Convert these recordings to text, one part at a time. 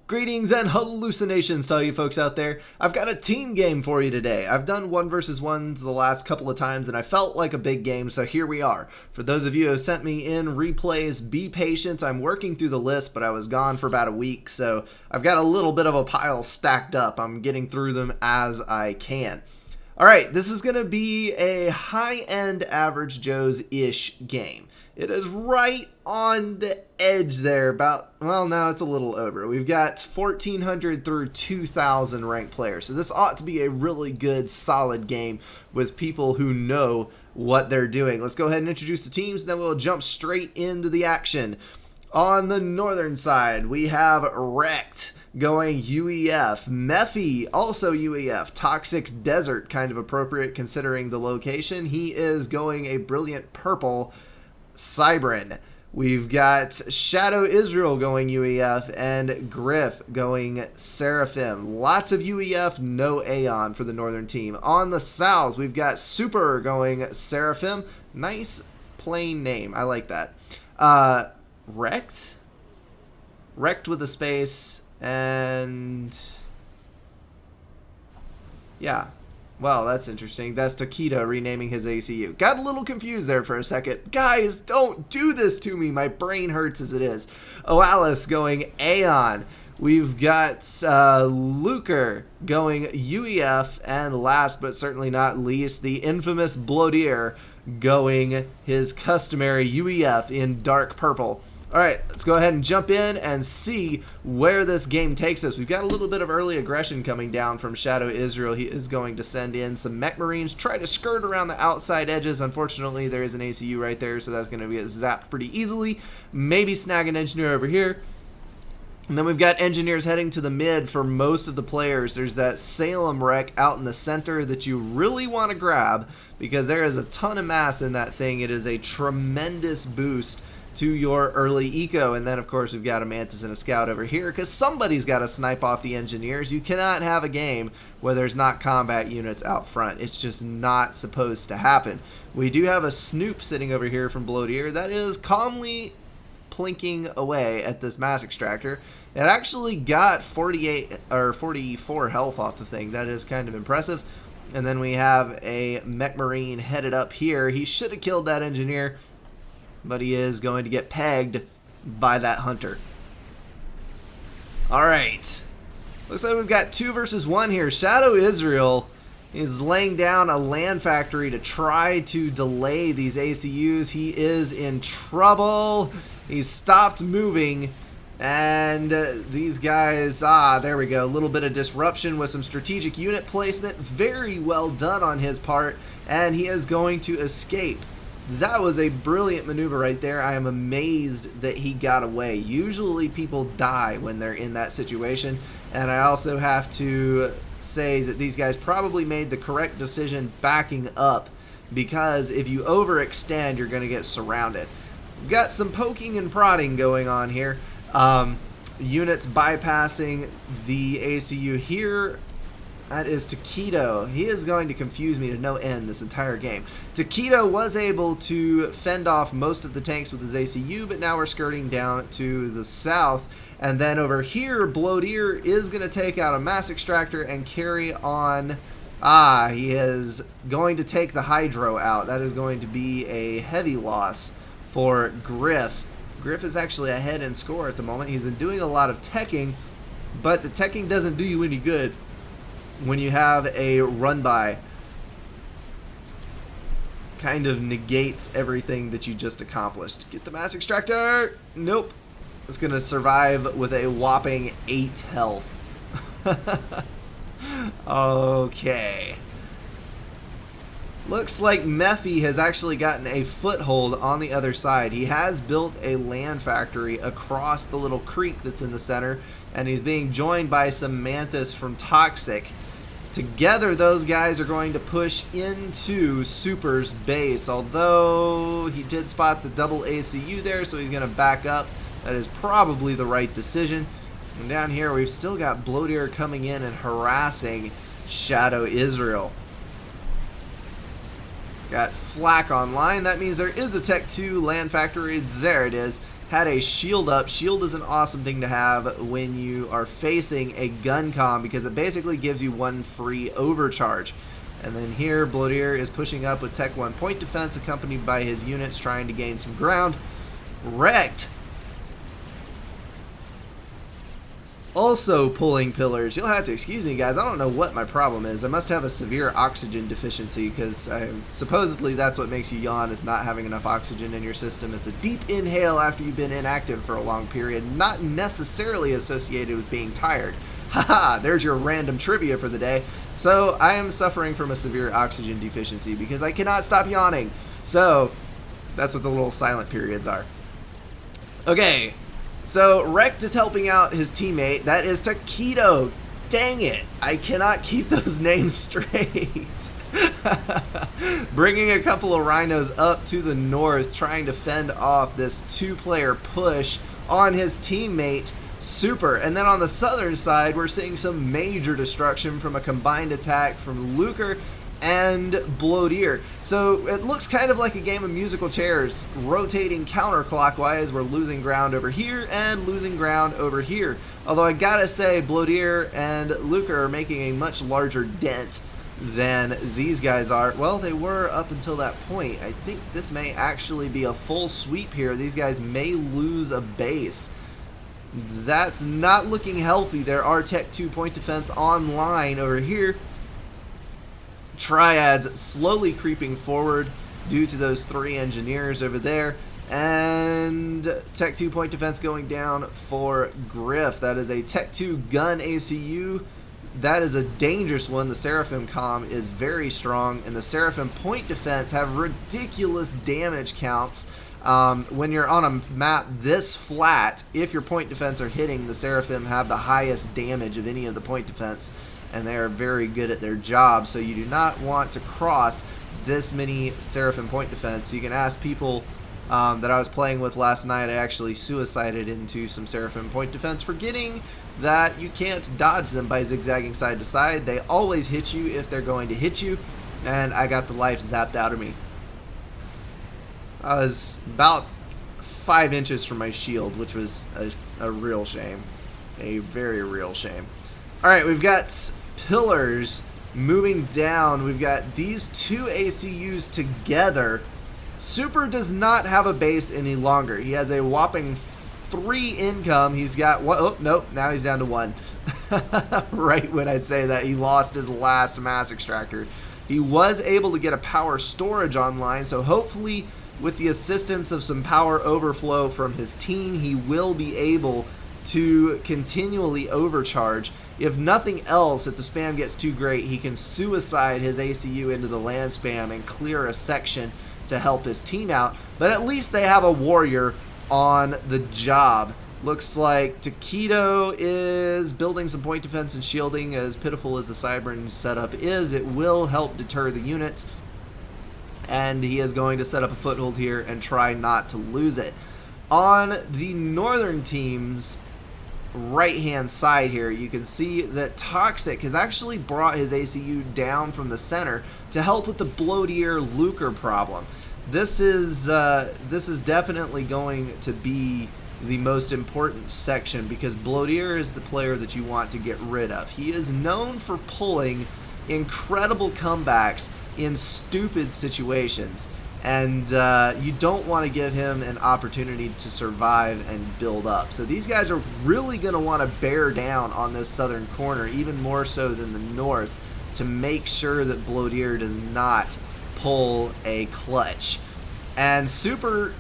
Greetings and hallucinations to all you folks out there. I've got a team game for you today. I've done 1 versus 1s the last couple of times and I felt like a big game, so here we are. For those of you who have sent me in replays, be patient. I'm working through the list, but I was gone for about a week, so I've got a little bit of a pile stacked up. I'm getting through them as I can. Alright, this is going to be a high-end Average Joe's-ish game. It is right on the edge there, about, well, no, it's a little over. We've got 1,400 through 2,000 ranked players, so this ought to be a really good, solid game with people who know what they're doing. Let's go ahead and introduce the teams, and then we'll jump straight into the action. On the northern side, we have Wrecked going UEF, Mephi also UEF, Toxic Desert, kind of appropriate considering the location. He is going a brilliant purple Cybran. We've got Shadow Israel going UEF and Griff going Seraphim. Lots of UEF, no Aeon for the northern team. On the south, we've got Super going Seraphim. Nice plain name. I like that. Wrecked? Wrecked with a space and... yeah. Well, that's interesting. That's Taquito renaming his ACU. Got a little confused there for a second. Guys, don't do this to me. My brain hurts as it is. Oalis going Aeon. We've got Luker going UEF. And last but certainly not least, the infamous Bloatier going his customary UEF in dark purple. Alright, let's go ahead and jump in and see where this game takes us. We've got a little bit of early aggression coming down from Shadow Israel. He is going to send in some Mech Marines, try to skirt around the outside edges. Unfortunately, there is an ACU right there, so that's going to get zapped pretty easily. Maybe snag an engineer over here. And then we've got engineers heading to the mid for most of the players. There's that Salem wreck out in the center that you really want to grab because there is a ton of mass in that thing. It is a tremendous boost to your early eco. And then of course we've got a Mantis and a Scout over here because somebody's got to snipe off the engineers. You cannot have a game where there's not combat units out front. It's just not supposed to happen. We do have a Snoop sitting over here from Bloatier that is calmly plinking away at this mass extractor. It actually got 48 or 44 health off the thing. That is kind of impressive. And then we have a Mech Marine headed up here. He should have killed that engineer, but he is going to get pegged by that hunter. Alright. Looks like we've got 2 versus 1 here. Shadow Israel is laying down a land factory to try to delay these ACUs. He is in trouble. He's stopped moving. And these guys, there we go. A little bit of disruption with some strategic unit placement. Very well done on his part. And he is going to escape. That was a brilliant maneuver right there. I am amazed that he got away. Usually people die when they're in that situation. And I also have to say that these guys probably made the correct decision backing up, because if you overextend, you're going to get surrounded. We've got some poking and prodding going on here. Units bypassing the ACU here. That is Taquito. He is going to confuse me to no end this entire game. Taquito was able to fend off most of the tanks with his ACU, but now we're skirting down to the south. And then over here, Bloatier is going to take out a mass extractor and carry on. He is going to take the Hydro out. That is going to be a heavy loss for Griff. Griff is actually ahead in score at the moment. He's been doing a lot of teching, but the teching doesn't do you any good when you have a run-by. Kind of negates everything that you just accomplished. Get the mass extractor! Nope. It's going to survive with a whopping 8 health. Okay. Looks like Mephi has actually gotten a foothold on the other side. He has built a land factory across the little creek that's in the center, and he's being joined by some Mantis from Toxic. Together, those guys are going to push into Super's base, although he did spot the double ACU there, so he's going to back up. That is probably the right decision. And down here, we've still got Bloatier coming in and harassing Shadow Israel. Got flak online. That means there is a Tech 2 land factory. There it is. Had a shield up. Shield is an awesome thing to have when you are facing a gun comm because it basically gives you one free overcharge. And then here, Bloatier is pushing up with Tech 1 point defense, accompanied by his units trying to gain some ground. Wrecked. Also pulling pillars. You'll have to excuse me, guys. I don't know what my problem is. I must have a severe oxygen deficiency because supposedly that's what makes you yawn, is not having enough oxygen in your system. It's a deep inhale after you've been inactive for a long period, not necessarily associated with being tired. Haha, there's your random trivia for the day. So I am suffering from a severe oxygen deficiency because I cannot stop yawning. So that's what the little silent periods are. Okay. So Wrecked is helping out his teammate. That is Taquito. Dang it. I cannot keep those names straight. Bringing a couple of rhinos up to the north, trying to fend off this two-player push on his teammate, Super. And then on the southern side, we're seeing some major destruction from a combined attack from Luker and Bloatier. So it looks kind of like a game of musical chairs, rotating counterclockwise. We're losing ground over here and losing ground over here. Although I gotta say, Bloatier and Luker are making a much larger dent than these guys are. Well, they were up until that point. I think this may actually be a full sweep here. These guys may lose a base. That's not looking healthy. There are Tech 2 point defense online over here. Triads slowly creeping forward due to those three engineers over there. And Tech 2 point defense going down for Griff. That is a Tech 2 gun ACU. That is a dangerous one. The Seraphim comm is very strong, and the Seraphim point defense have ridiculous damage counts. When you're on a map this flat, if your point defense are hitting, the Seraphim have the highest damage of any of the point defense, and they are very good at their job. So you do not want to cross this many Seraphim point defense. You can ask people that I was playing with last night. I actually suicided into some Seraphim point defense, forgetting that you can't dodge them by zigzagging side to side. They always hit you if they're going to hit you, and I got the life zapped out of me. I was about 5 inches from my shield, which was a real shame. A very real shame. Alright, we've got pillars moving down. We've got these two ACUs together. Super does not have a base any longer. He has a whopping 3 income. He's got one. Oh, nope. Now he's down to 1. Right when I say that, he lost his last mass extractor. He was able to get a power storage online, so hopefully with the assistance of some power overflow from his team, he will be able to continually overcharge. If nothing else, if the spam gets too great, he can suicide his ACU into the land spam and clear a section to help his team out. But at least they have a warrior on the job. Looks like Taquito is building some point defense and shielding. As pitiful as the Cybern setup is, it will help deter the units. And he is going to set up a foothold here and try not to lose it. On the northern team's right-hand side here, you can see that Toxic has actually brought his ACU down from the center to help with the Bloatier Luker problem. This is definitely going to be the most important section because Bloatier is the player that you want to get rid of. He is known for pulling incredible comebacks in stupid situations, and you don't want to give him an opportunity to survive and build up. So these guys are really going to want to bear down on this southern corner, even more so than the north, to make sure that Bloatier does not pull a clutch. And Taquito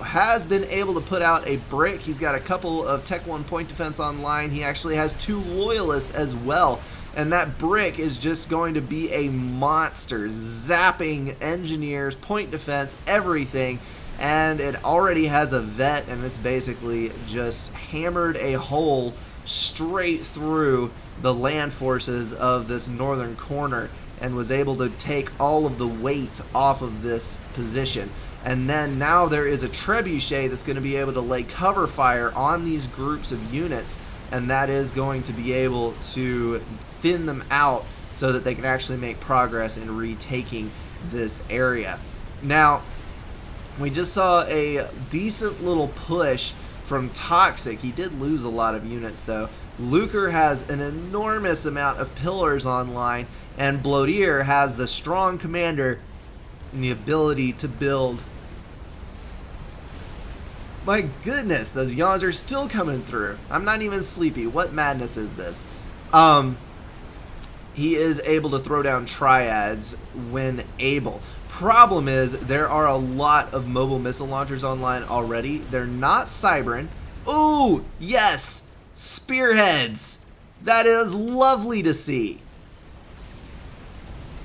has been able to put out a brick. He's got a couple of Tech 1 point defense online. He actually has 2 loyalists as well. And that brick is just going to be a monster, zapping engineers, point defense, everything. And it already has a vet, and it's basically just hammered a hole straight through the land forces of this northern corner and was able to take all of the weight off of this position. And then now there is a trebuchet that's going to be able to lay cover fire on these groups of units, and that is going to be able to thin them out so that they can actually make progress in retaking this area. Now, we just saw a decent little push from Toxic. He did lose a lot of units, though. Luker has an enormous amount of pillars online, and Bloatier has the strong commander and the ability to build. My goodness, those yawns are still coming through. I'm not even sleepy. What madness is this? He is able to throw down triads when able. Problem is, there are a lot of mobile missile launchers online already. They're not Cybran. Ooh, yes! Spearheads! That is lovely to see.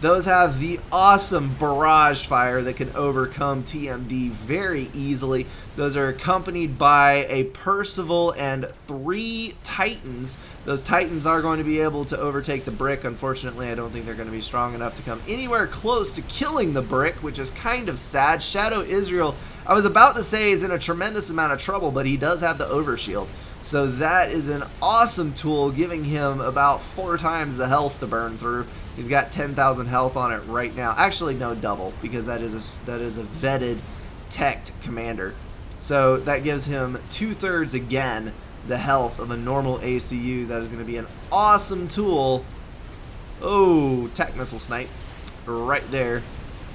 Those have the awesome barrage fire that can overcome TMD very easily. Those are accompanied by a Percival and 3 Titans. Those Titans are going to be able to overtake the brick. Unfortunately, I don't think they're going to be strong enough to come anywhere close to killing the brick, which is kind of sad. Shadow Israel, I was about to say, is in a tremendous amount of trouble, but he does have the overshield. So that is an awesome tool, giving him about 4 times the health to burn through. He's got 10,000 health on it right now. Actually, no, double, because that is a vetted, teched commander. So that gives him 2/3 again the health of a normal ACU. That is going to be an awesome tool. Oh, tech missile snipe right there.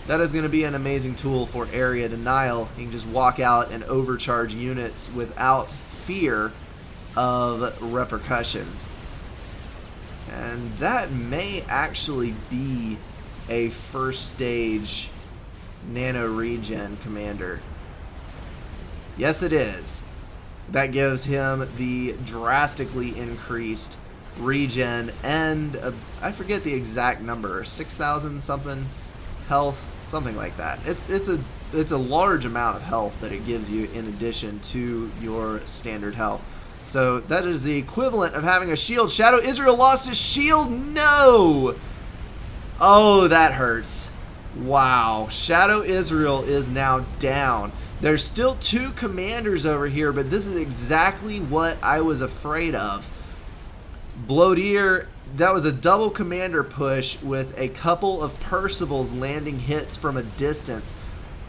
That is going to be an amazing tool for area denial. You can just walk out and overcharge units without fear of repercussions. And that may actually be a first stage nano regen commander. Yes, it is. That gives him the drastically increased regen and I forget the exact number, 6,000 something health, something like that. It's a large amount of health that it gives you in addition to your standard health. So that is the equivalent of having a shield. Shadow Israel lost his shield. No! Oh, that hurts. Wow. Shadow Israel is now down. There's still 2 commanders over here, but this is exactly what I was afraid of. Bloatier, that was a double commander push with a couple of Percivals landing hits from a distance.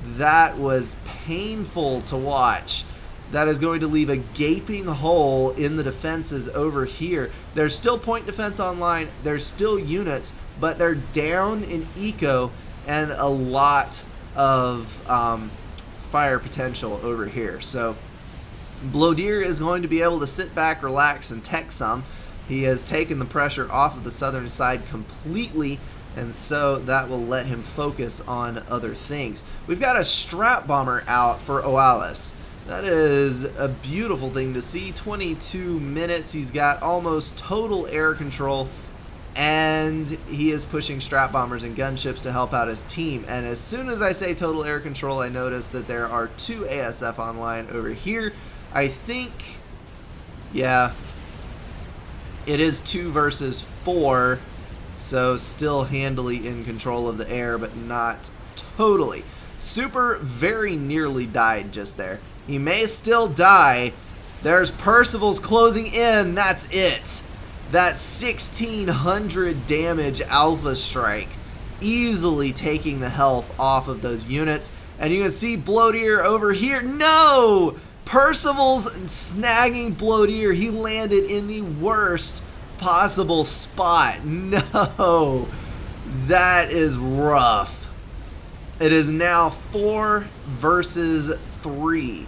That was painful to watch. That is going to leave a gaping hole in the defenses over here. There's still point defense online. There's still units, but they're down in eco and a lot of fire potential over here. So Bloatier is going to be able to sit back, relax, and tech some. He has taken the pressure off of the southern side completely, and so that will let him focus on other things. We've got a strap bomber out for Oalis. That is a beautiful thing to see. 22 minutes. He's got almost total air control, and he is pushing strap bombers and gunships to help out his team. And as soon as I say total air control, I notice that there are 2 ASF online over here. I think, yeah, it is 2 versus 4, so still handily in control of the air, but not totally. Super very nearly died just there. He may still die. There's Percival's closing in. That's it. That 1,600 damage Alpha Strike, easily taking the health off of those units. And you can see Bloatier over here. No! Percival's snagging Bloatier. He landed in the worst possible spot. No! That is rough. It is now 4 versus 3.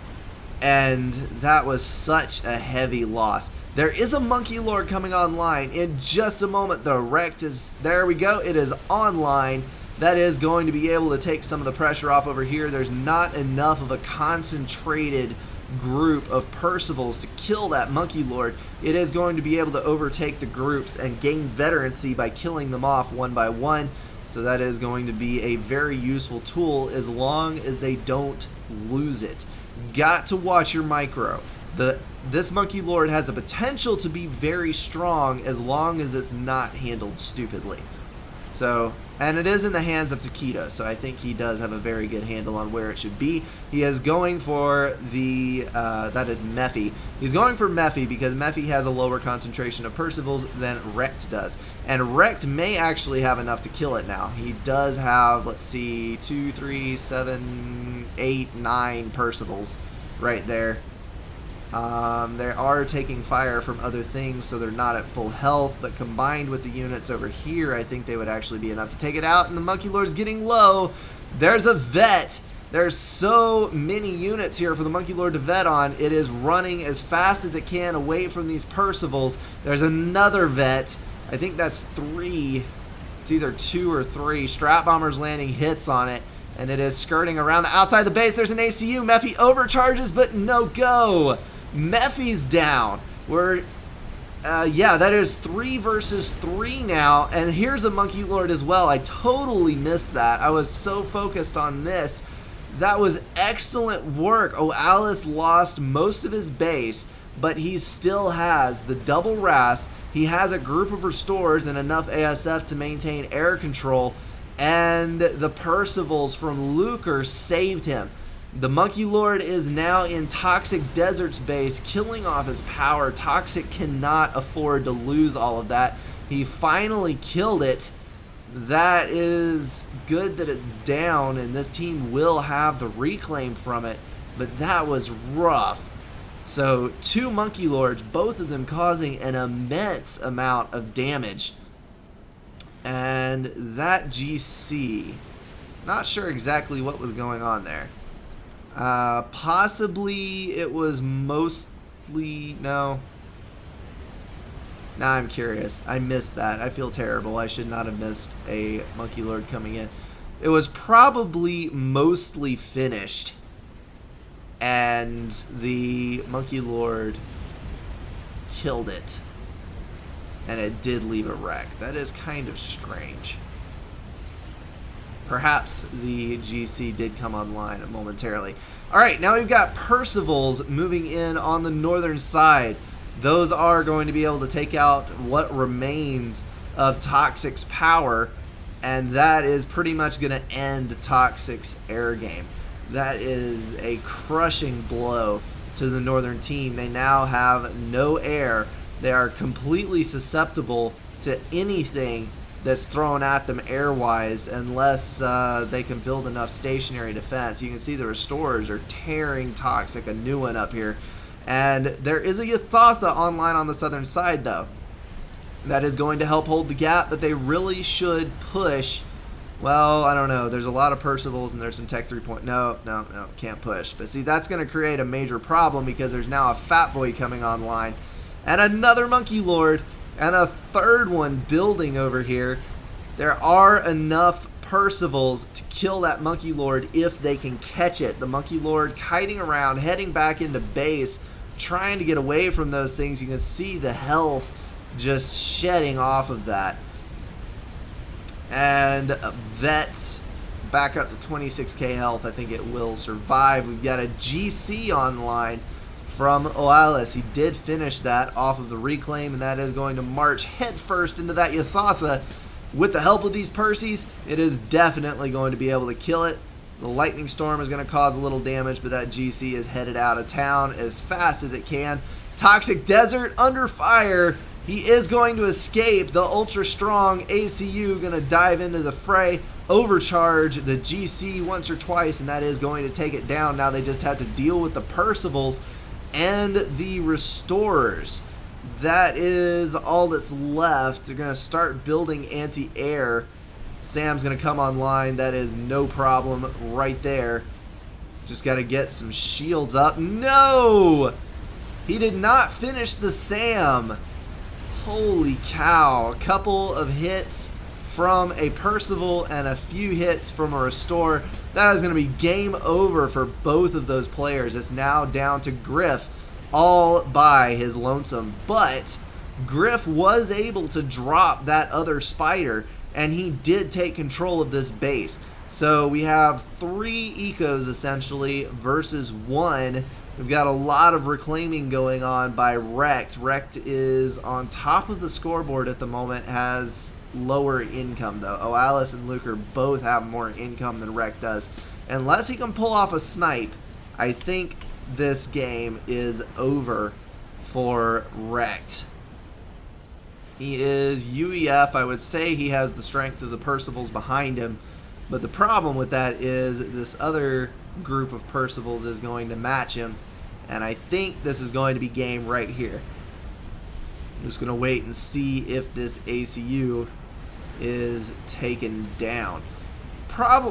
And that was such a heavy loss. There is a Monkey Lord coming online in just a moment. The Rect is, there we go, it is online. That is going to be able to take some of the pressure off over here. There's not enough of a concentrated group of Percivals to kill that Monkey Lord. It is going to be able to overtake the groups and gain veterancy by killing them off one by one. So that is going to be a very useful tool as long as they don't lose it. Got to watch your micro. This Monkey Lord has a potential to be very strong as long as it's not handled stupidly. So And it is in the hands of Takedo, so I think he does have a very good handle on where it should be. He is going for the, that is Mephi. He's going for Mephi because Mephi has a lower concentration of Percivals than Rekt does. And Rekt may actually have enough to kill it now. He does have, let's see, 2, 3, 7, 8, 9 Percivals right there. They are taking fire from other things, so they're not at full health, but combined with the units over here, I think they would actually be enough to take it out, and the Monkey Lord's getting low. There's a vet. There's so many units here for the Monkey Lord to vet on. It is running as fast as it can away from these Percivals. There's another vet. I think that's 3. It's either 2 or 3. Strat Bomber's landing hits on it, and it is skirting around the outside of the base. There's an ACU. Mephi overcharges, but no go. Mephi's down. Yeah, that is 3 versus 3 now. And here's a Monkey Lord as well. I totally missed that. I was so focused on this. That was excellent work. Alice lost most of his base, but he still has the double RAS. He has a group of restores and enough ASF to maintain air control. And the Percivals from Lucre saved him. The Monkey Lord is now in Toxic Desert's base, killing off his power. Toxic cannot afford to lose all of that. He finally killed it. That is good that it's down, and this team will have the reclaim from it, but that was rough. So 2 Monkey Lords, both of them causing an immense amount of damage. And that GC, not sure exactly what was going on there. Possibly it was mostly, no. Now I'm curious. I missed that. I feel terrible. I should not have missed a Monkey Lord coming in. It was probably mostly finished, and the Monkey Lord killed it, and it did leave a wreck. That is kind of strange. Perhaps the GC did come online momentarily. All right, now we've got Percivals moving in on the northern side. Those are going to be able to take out what remains of Toxic's power, and that is pretty much going to end Toxic's air game. That is a crushing blow to the northern team. They now have no air. They are completely susceptible to anything that's thrown at them air-wise unless they can build enough stationary defense. You can see the restorers are tearing Toxic a new one up here. And there is a Yathatha online on the southern side, though. That is going to help hold the gap, but they really should push. Well, I don't know. There's a lot of Percivals and there's some Tech 3 No, can't push. But see, that's going to create a major problem because there's now a Fat Boy coming online and another Monkey Lord and a third one building over here. There are enough Percivals to kill that Monkey Lord if they can catch it. The Monkey Lord kiting around, heading back into base, trying to get away from those things. You can see the health just shedding off of that. And Vets back up to 26k health. I think it will survive. We've got a GC online from Oalis. He did finish that off of the reclaim, and that is going to march headfirst into that Yathatha. With the help of these Percies, it is definitely going to be able to kill it. The Lightning Storm is going to cause a little damage, but that GC is headed out of town as fast as it can. Toxic Desert under fire. He is going to escape. The ultra strong ACU going to dive into the fray, overcharge the GC once or twice, and that is going to take it down. Now they just have to deal with the Percivals and the Restorers. That is all that's left. They're going to start building anti-air. Sam's going to come online. That is no problem right there. Just got to get some shields up. No! He did not finish the Sam. Holy cow. A couple of hits from a Percival and a few hits from a Restore. That is going to be game over for both of those players. It's now down to Griff all by his lonesome. But Griff was able to drop that other spider, and he did take control of this base. So we have 3 ecos essentially versus 1. We've got a lot of reclaiming going on by Rekt. Rekt is on top of the scoreboard at the moment, has lower income, though. Oalis and Luker both have more income than Rekt does. Unless he can pull off a snipe, I think this game is over for Rekt. He is UEF. I would say he has the strength of the Percivals behind him, but the problem with that is this other group of Percivals is going to match him, and I think this is going to be game right here. I'm just going to wait and see if this ACU is taken down.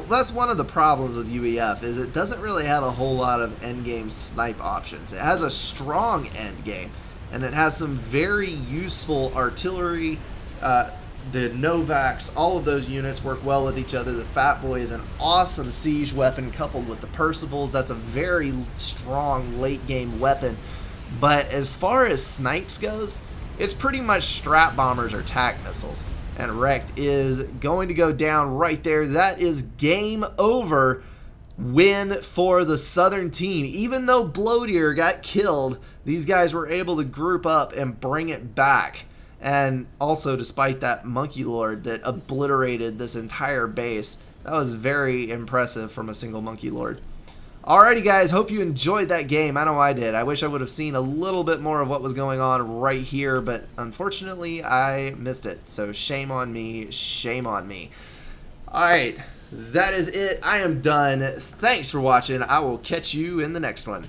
That's one of the problems with UEF, is it doesn't really have a whole lot of endgame snipe options. It has a strong endgame, and it has some very useful artillery. The Novax, all of those units work well with each other. The Fat Boy is an awesome siege weapon coupled with the Percivals. That's a very strong late game weapon. But as far as snipes goes, it's pretty much strap bombers or tac missiles. And Rekt is going to go down right there. That is game over. Win for the Southern team. Even though Bloatier got killed, these guys were able to group up and bring it back. And also, despite that Monkey Lord that obliterated this entire base, that was very impressive from a single Monkey Lord. Alrighty guys, hope you enjoyed that game. I know I did. I wish I would have seen a little bit more of what was going on right here, but unfortunately I missed it. So shame on me, shame on me. Alright, that is it. I am done. Thanks for watching. I will catch you in the next one.